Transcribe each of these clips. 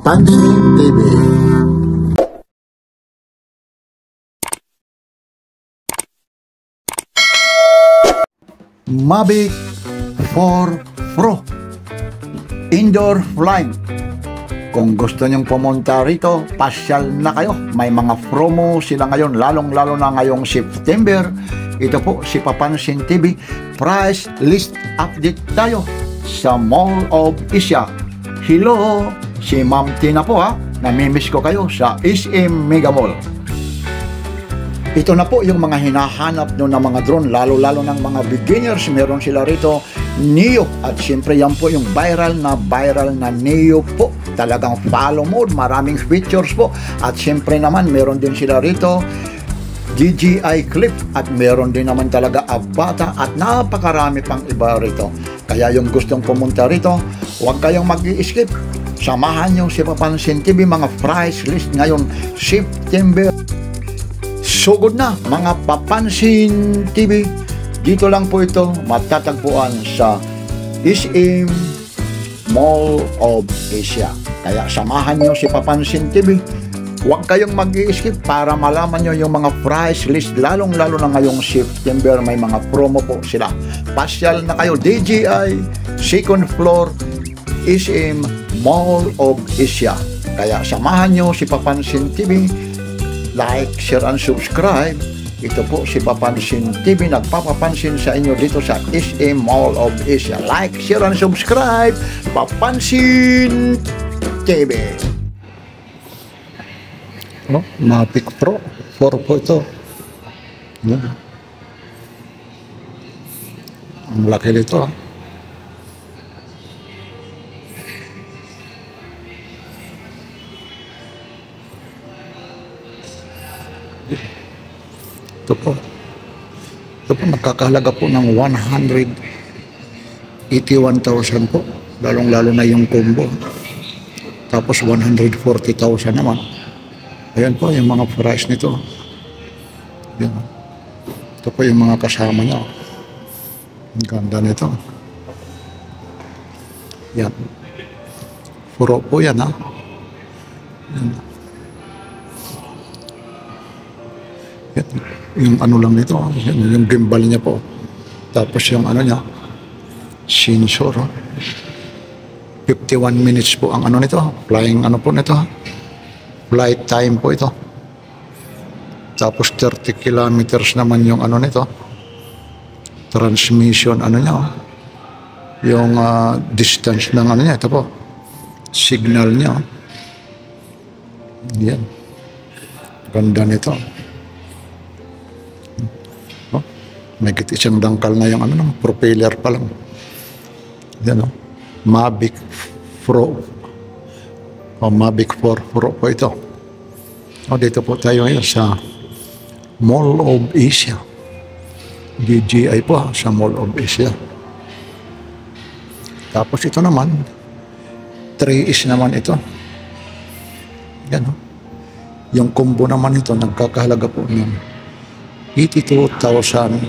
Papansin TV. Mavic 4 Pro Indoor Flying. Kung gusto nyong pumunta rito, pasyal na kayo. May mga promo sila ngayon, lalong-lalo na ngayong September. Ito po si Papansin TV. Price list update tayo sa Mall of Asia. Hello, si Ma'am Tina po ha. Namimiss ko kayo sa SM Mega Mall. Ito na po yung mga hinahanap nyo ng mga drone, lalo-lalo ng mga beginners. Meron sila rito, Neo. At siyempre yan po yung viral na Neo po. Talagang follow mode, maraming features po. At siyempre naman, meron din sila rito, DJI Clip. At meron din naman talaga Avata. At napakarami pang iba rito. Kaya yung gustong pumunta rito, huwag kayong mag-i-skip. Samahan nyo si Papansin TV, mga price list ngayon, September. Sugod na mga Papansin TV. Dito lang po ito matatagpuan sa SM Mall of Asia. Kaya samahan nyo si Papansin TV. Huwag kayong mag-i-skip para malaman nyo yung mga price list. Lalong-lalo na ngayong September, may mga promo po sila. Pasyal na kayo, DJI, second floor, SM Mall of Asia. Kaya samahan nyo si Papansin TV. Like, share, and subscribe. Ito po si Papansin TV, nagpapapansin sa inyo dito sa SM Mall of Asia. Like, share, and subscribe. Papansin TV. Oh, Mavic Pro 4 po ito. Yan. Ang laki nito ha. Ito po nakakahalaga po ng 181,000 po, lalong-lalo na yung combo. Tapos 140,000 naman. Ayan po yung mga price nito. Yan. Ito po yung mga kasama niya. Ang ganda nito. Yan. Puro po yan ha. Yan. Yung ano lang nito, yung gimbal niya po. Tapos yung ano niya, sensor. 51 minutes po ang ano nito, flying ano po nito. Flight time po ito. Tapos 30 kilometers naman yung ano nito. Transmission ano niya. Yung distance ng ano niya, ito po. Signal niya. Yan. Ganda nito. May isang dangkal na yung ano, propeller pa lang. Yan o. Mavic Pro. O Mavic 4 Pro po ito. O dito po tayo ngayon sa Mall of Asia. DJI po sa Mall of Asia. Tapos ito naman, 3S naman ito. Yan o. Yung combo naman ito, nagkakahalaga po ng 82,490.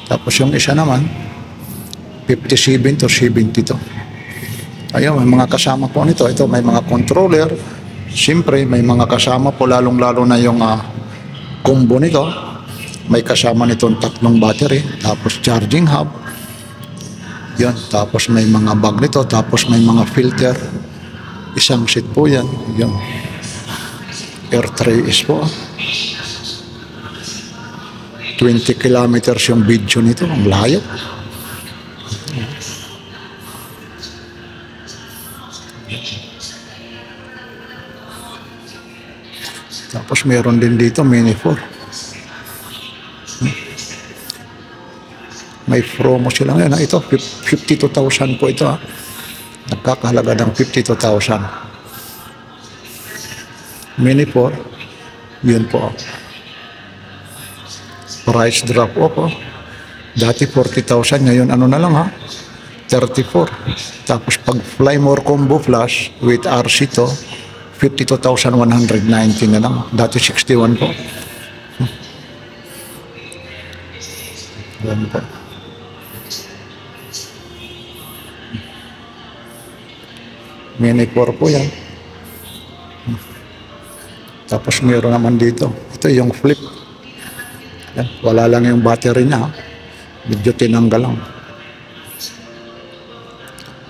Tapos yung isa naman 57 to 72. Ayun, may mga kasama po nito. Ito may mga controller. Siyempre may mga kasama po, lalong-lalo na yung combo nito. May kasama nitong 3 battery. Tapos charging hub. Yan. Tapos may mga bag nito. Tapos may mga filter. Isang set po yan. Yan. Air 3S po. 20 kilometers yung video nito. Ang layo. Tapos meron din dito Mini 4. May promo sila ngayon. Ito 52,000 po ito. Nagkakahalaga ng 52,000. Mini 4, yun po. Price drop po. Dati 40,000, ngayon ano na lang ha? 34. Tapos pag Fly More Combo Flash with RC to, 52,190 na lang. Dati 61 po. Yan po. Mini 4 po yan. Tapos meron naman dito. Ito yung flip. Yan. Wala lang yung battery niya. Medyo tinanggal lang.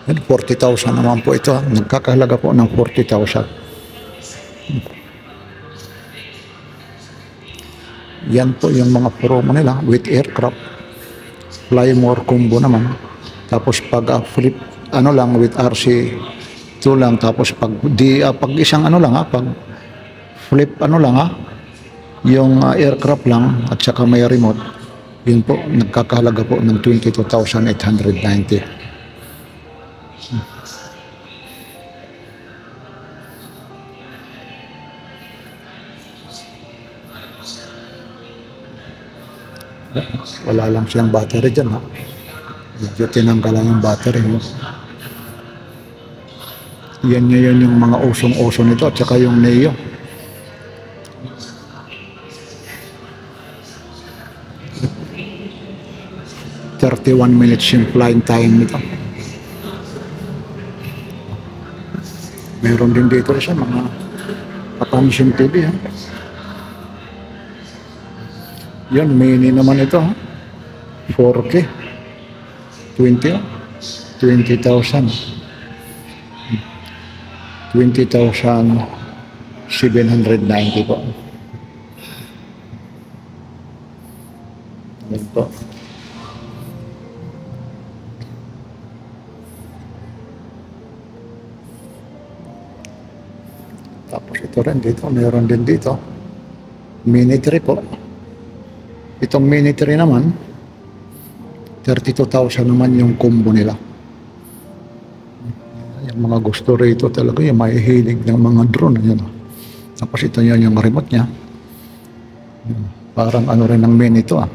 Yan, 40,000 naman po ito. Nagkakahalaga po ng 40,000. Yan po yung mga promo nila with aircraft. Fly more combo naman. Tapos pag flip ano lang with RC2 lang. Tapos pag isang ano lang pag flip ano lang yung aircraft lang at saka may remote, yun po nagkakahalaga po ng 22,890. Wala lang siyang battery dyan medyo tinanggalan yung battery yan ngayon yung mga usong-uso nito at saka yung Neo. ...31 minutes yung flying time nito. Meron din dito siya mga Papansin TV yan, mini naman ito 4K 20,000 20,790 po. Yan po. Tapos ito rin dito, meron din dito Mini 3 po. Itong Mini 3 naman 32,000 naman yung combo nila. Yung mga gusto rito talaga yung may hilig ng mga drone yan. Tapos ito yan yung remote nya. Parang ano rin ng Mini ito yan.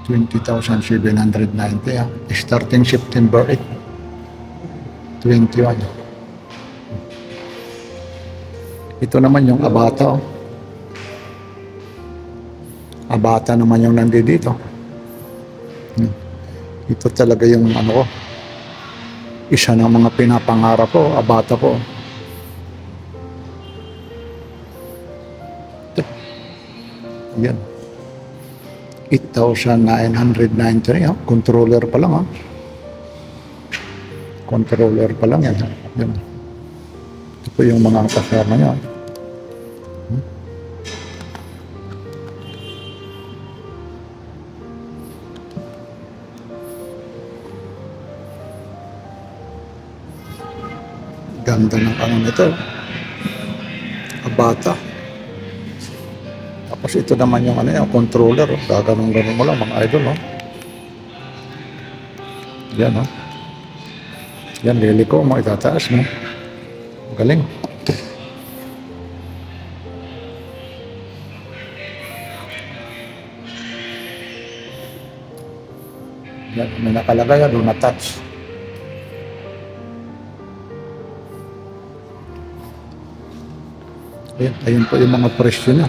20,790 starting September 8 21. Ito naman yung Avata Avata naman yung nandito. Ito talaga yung ano ko, isa ng mga pinapangarap ko, Avata po. Yan 8,993 controller pa lang controller pa lang yan. Ito po yung mga kasama niya. Ganda ng ano nito, Avata. Tapos ito naman yung ano yung controller, gaganong-ganon mo lang mga idol yan yan, liliko mo, itataas mo, galing. Yan, may nakalagay do not touch. Ayun po yung mga presyo niya.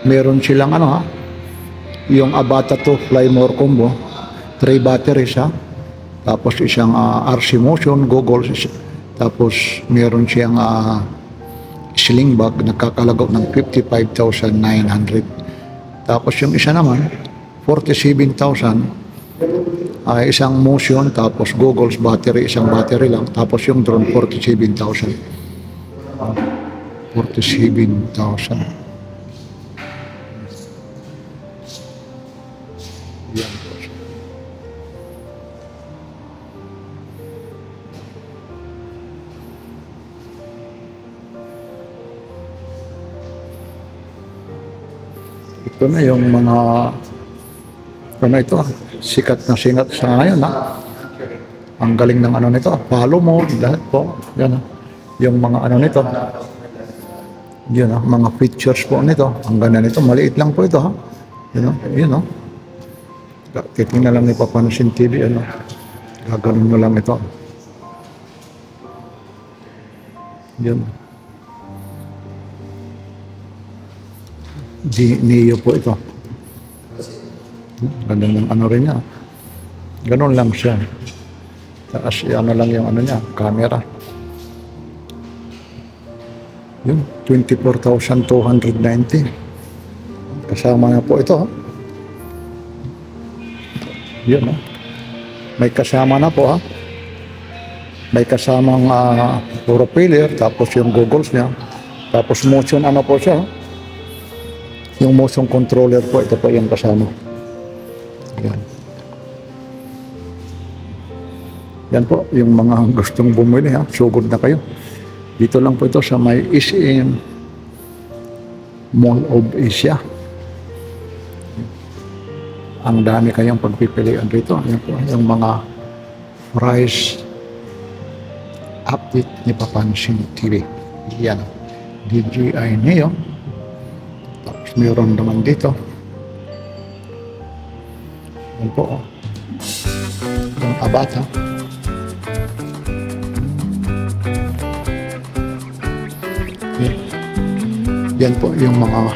Meron silang yung Avata 2 Fly More Combo, 3 batteries tapos isang RC Motion goggles, tapos meron siyang sling bag, nagkakalagaw ng 55,900. Tapos yung isa naman 47,000, isang motion, tapos goggles, battery, isang battery lang, tapos yung drone 47,000. 47,000. Yan po. Ito na yung mga ito, sikat sa ngayon ang galing ng ano nito, follow mode, lahat po yan yung mga ano nito yun mga features po nito, ang ganda nito, maliit lang po ito yun titingnan lang ni Papansin TV gaganon mo lang ito Yun. Neo po ito. Ganun yung ano rin niya. Ganun lang siya. Taas, ano lang yung ano niya, camera. Yun, 24,290. Kasama na po ito. Yun, may kasama na po, ha. May kasamang propeller, tapos yung goggles niya. Tapos motion, ano po siya. Yung motion controller po, ito po yung kasama. Yan. Yan po, yung mga gustong bumili, ha. Sugod na kayo. Dito lang po ito sa may SM Mall of Asia. Ang dami kayong pagpipilian dito. Yan po, yung mga price update ni Papansin TV. Yan. DJI Neo. Tapos meron naman dito. Yan po. Yung Avata. Yan po yung mga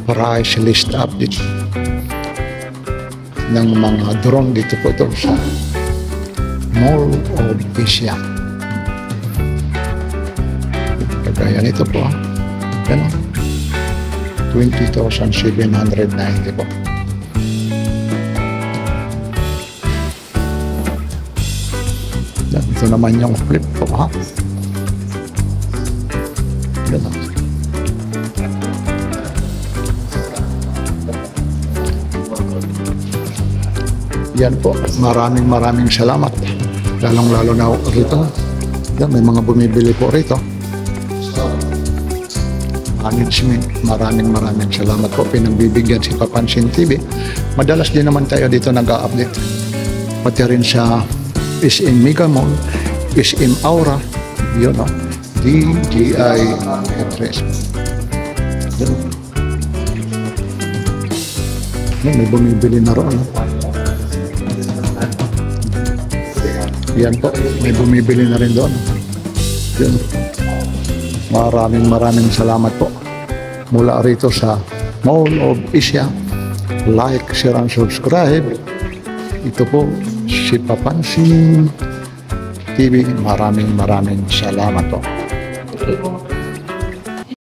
price list update ng mga drone dito po ito sa Mall of Asia. Kagaya nito po, yan, 20,790 po. Yan, ito naman yung flip po, ha. Yan, ha. Yan po, maraming salamat. Lalong-lalo na rito. Yan, may mga bumibili po rito. Management, maraming salamat po. Pinagbibigyan si Papansin TV. Madalas din naman tayo dito nag-update. Pati rin sa SM Mega Mall, SM Aura, yun, no? DJI Address. Yan. Yan, may bumibili na roon. Yan po, may bumibili na rin doon. Yan. Maraming salamat po. Mula rito sa Mall of Asia. Like, share, and subscribe. Ito po si Papansin TV. Maraming salamat po.